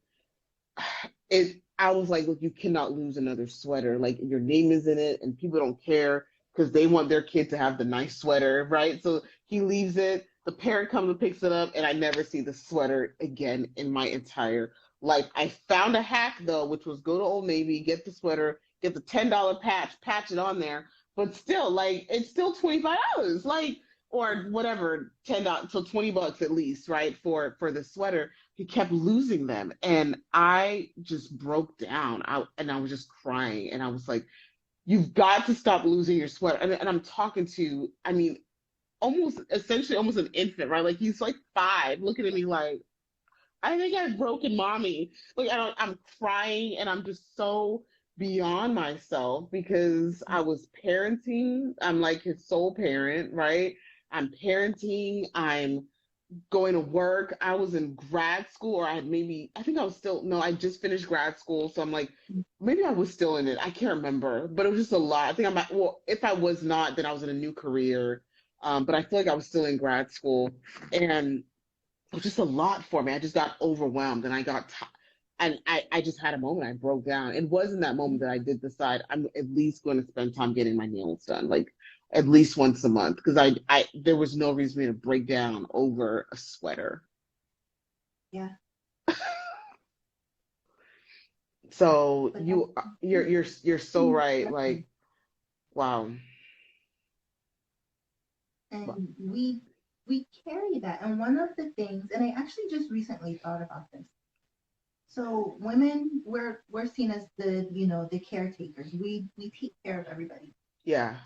I was like, look, you cannot lose another sweater. Like your name is in it, and people don't care because they want their kid to have the nice sweater, right? So he leaves it. The parent comes and picks it up, and I never see the sweater again in my entire life. I found a hack though, which was go to Old Navy, get the sweater, get the $10 patch it on there, but still, like it's still $25, like or whatever, $10, so $20 at least, right, for the sweater. He kept losing them, and I just broke down. I was just crying, and I was like, you've got to stop losing your sweater. And I'm talking to, I mean, almost essentially almost an infant, right? Like he's like 5 looking at me like, I think I've broken mommy. Like I'm crying, and I'm just so beyond myself because I was parenting. I'm like his sole parent, right? I'm parenting. I'm going to work. I was in grad school, or I think I was still, no, I just finished grad school. So I'm like, maybe I was still in it. I can't remember, but it was just a lot. I think well, if I was not, then I was in a new career. But I feel like I was still in grad school, and it was just a lot for me. I just got overwhelmed, and I just had a moment. I broke down. It was in that moment that I did decide I'm at least going to spend time getting my nails done, like at least once a month, because there was no reason for me to break down over a sweater. Yeah, So but that's you're so right. Like, wow. and we carry that. And one of the things, and I actually just recently thought about this. So women, we're seen as the caretakers. We take care of everybody. Yeah,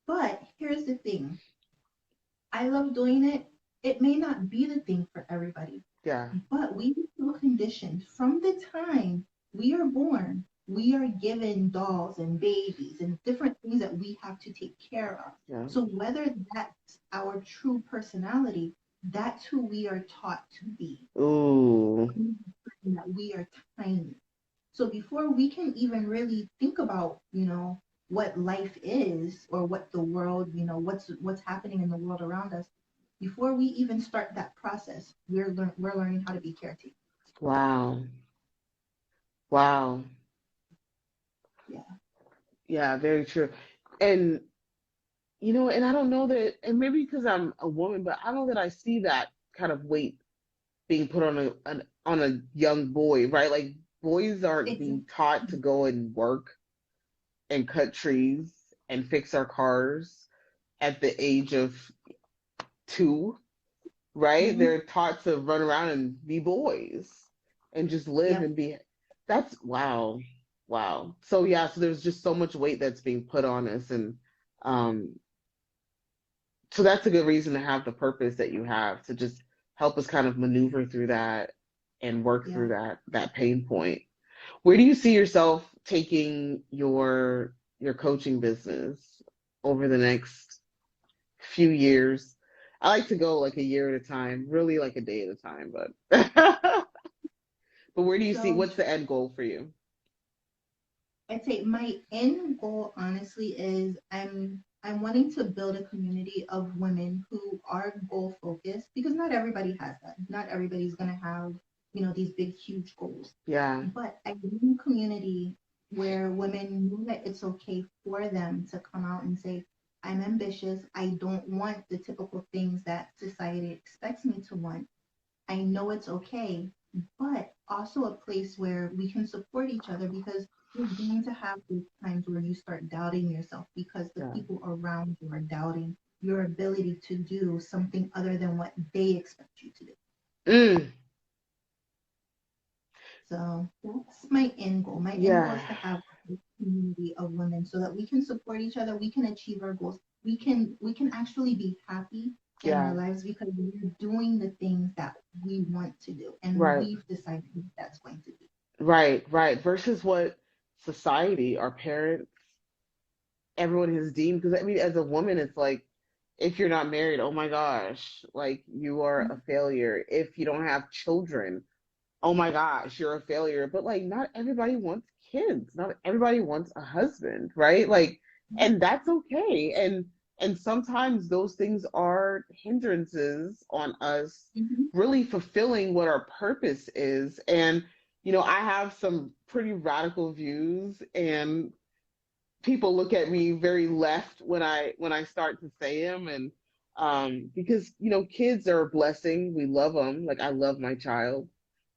But here's the thing. I love doing it. It may not be the thing for everybody, yeah, but we feel conditioned from the time we are born. We are given dolls and babies and different things that we have to take care of. yeah. So whether that's our true personality, that's who we are taught to be. Ooh, That we are tiny. So before we can even really think about, what life is or what the world, what's happening in the world around us, before we even start that process, we're learning how to be caretakers. Wow. Wow. Yeah, Yeah, very true. And and I don't know that, and maybe because I'm a woman, but I don't know that I see that kind of weight being put on a young boy, right? Like boys aren't being taught to exactly. go and work and cut trees and fix our cars at the age of 2, right? Hmm. They're taught to run around and be boys and just live Yep. and be. That's wow, wow. So yeah, so there's just so much weight that's being put on us, and um, so that's a good reason to have the purpose that you have to just help us kind of maneuver through that and work Yeah. through that pain point. Where do you see yourself taking your coaching business over the next few years? I like to go like a year at a time, really like a day at a time, but but where do you see So what's the end goal for you? I'd say my end goal, honestly, is I'm wanting to build a community of women who are goal focused because not everybody has that. Not everybody's gonna have, these big, huge goals. Yeah, But I want a community where women know that it's okay for them to come out and say, I'm ambitious. I don't want the typical things that society expects me to want. I know it's okay, but also a place where we can support each other because you're going to have those times where you start doubting yourself because the yeah. people around you are doubting your ability to do something other than what they expect you to do. Mm, So that's my end goal. My end goal yeah, is to have a community of women so that we can support each other, we can achieve our goals, we can actually be happy in yeah. our lives because we're doing the things that we want to do and Right, we've decided that's going to be. right, right. Versus what society, our parents, everyone has deemed. Because I mean, as a woman, it's like if you're not married, oh my gosh, like you are a failure. If you don't have children, oh my gosh, you're a failure. But like, not everybody wants kids. Not everybody wants a husband, right? Like, and that's okay. And sometimes those things are hindrances on us Mhm. really fulfilling what our purpose is. And I have some pretty radical views, and people look at me very left when I start to say them, and because kids are a blessing. We love them. Like I love my child,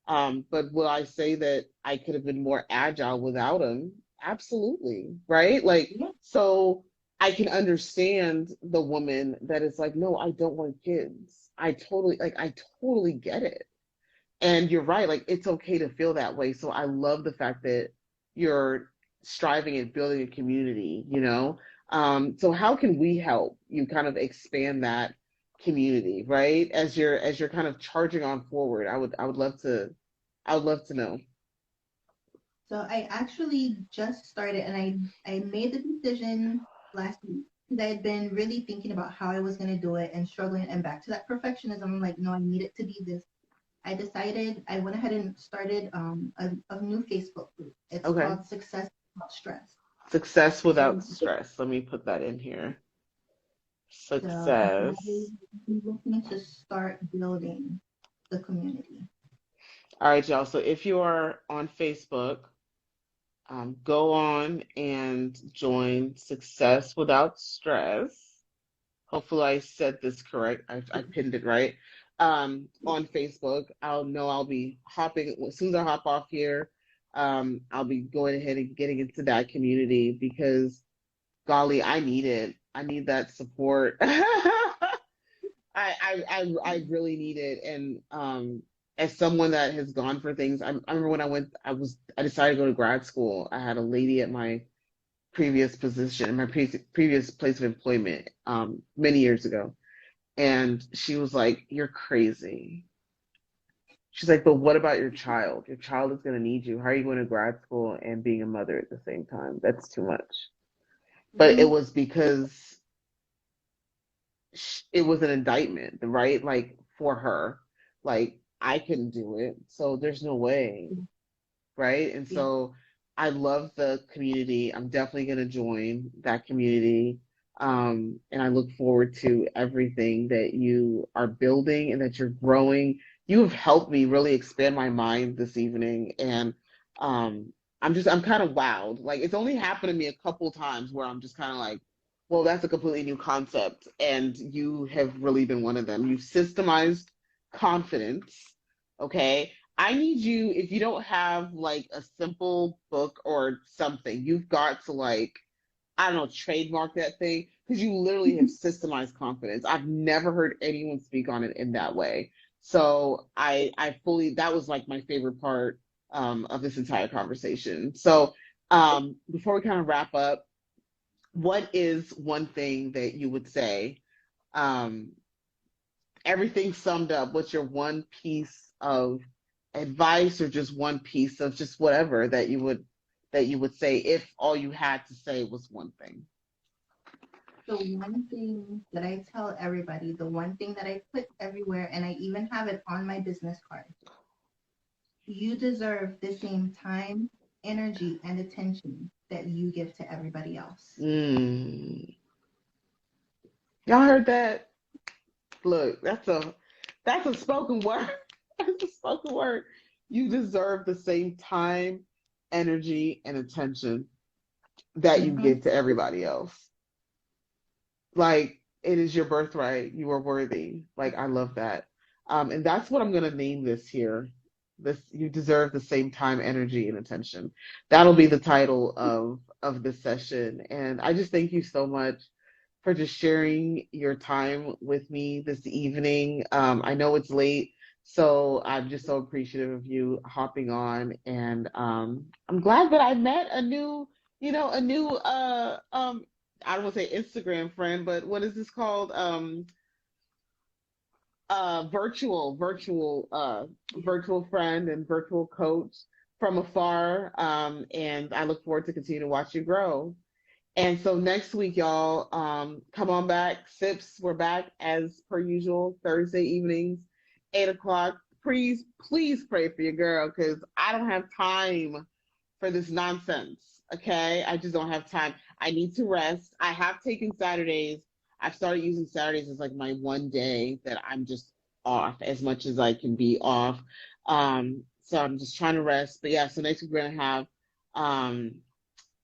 but will I say that I could have been more agile without him? Absolutely, right? Like, Yeah. so I can understand the woman that is like, no, I don't want kids. I totally get it. And you're right, like it's okay to feel that way. So I love the fact that you're striving and building a community. So how can we help you kind of expand that community, right? As you're kind of charging on forward. I would love to know. So I actually just started and I made the decision last week because I had been really thinking about how I was going to do it and struggling and back to that perfectionism. I'm like, no, I need it to be this. I went ahead and started a new Facebook group. It's Okay. called Success Without Stress. Success without So, stress. Let me put that in here. so that is Success. looking to start building the community. All right, y'all. So if you are on Facebook, go on and join Success Without Stress. Hopefully, I said this correct. I pinned it right. On Facebook, I'll be hopping as soon as I hop off here. I'll be going ahead and getting into that community because, golly, I need it. I need that support. I really need it. And as someone that has gone for things, I remember when I decided to go to grad school. I had a lady at my previous position, my previous place of employment, many years ago, and she was like, "You're crazy." She's like, "But what about your child? Your child is going to need you. How are you going to grad school and being a mother at the same time? That's too much." But it Mhm. was because it was an indictment, right? Like for her, like I couldn't do it, so there's no way, right? And Yeah. so I love the community. I'm definitely going to join that community. And I look forward to everything that you are building and that you're growing. You have helped me really expand my mind this evening. And um, I'm kind of wowed. Like it's only happened to me a couple times where I'm just kind of like, well, that's a completely new concept. And you have really been one of them. You've systemized confidence. Okay. I need you, if you don't have like a simple book or something, you've got to like, I don't know, trademark that thing because you literally have systemized confidence. I've never heard anyone speak on it in that way. So I fully, that was like my favorite part of this entire conversation. So before we kind of wrap up, what is one thing that you would say, um, everything summed up, what's your one piece of advice or just one piece of just whatever that you would say if all you had to say was one thing? The one thing that I tell everybody, the one thing that I put everywhere, and I even have it on my business card, you deserve the same time, energy, and attention that you give to everybody else. Mm. Y'all heard that? Look, that's a spoken word. That's a spoken word. You deserve the same time, energy, and attention that you Mm-hmm. give to everybody else. Like it is your birthright. You are worthy. Like I love that. And that's what I'm gonna name this here. This you deserve the same time, energy, and attention. That'll be the title of this session. And I just thank you so much for just sharing your time with me this evening. I know it's late, so I'm just so appreciative of you hopping on, and I'm glad that I met a new, a new I don't want to say Instagram friend, but what is this called? Virtual friend and virtual coach from afar. And I look forward to continue to watch you grow. And so next week, y'all, come on back. Sips, we're back as per usual, Thursday evenings, 8 o'clock. Please pray for your girl because I don't have time for this nonsense. Okay. I just don't have time. I need to rest. I have taken Saturdays. I've started using Saturdays as like my one day that I'm just off as much as I can be off. So I'm just trying to rest. But yeah, so next week we're going to have, um,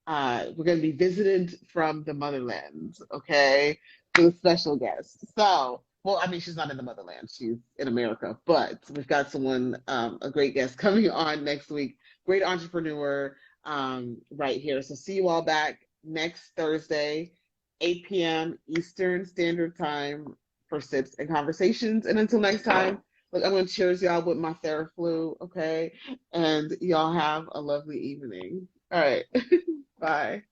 we're going to be visited from the motherland, okay, with a special guest. So, well, I mean, she's not in the motherland; she's in America. But we've got someone, a great guest coming on next week. Great entrepreneur, right here. So, see you all back next Thursday, 8 p.m. Eastern Standard Time for Sips and Conversations. And until next time, look, I'm going to cheers y'all with my Theraflu, okay? And y'all have a lovely evening. All right. Bye.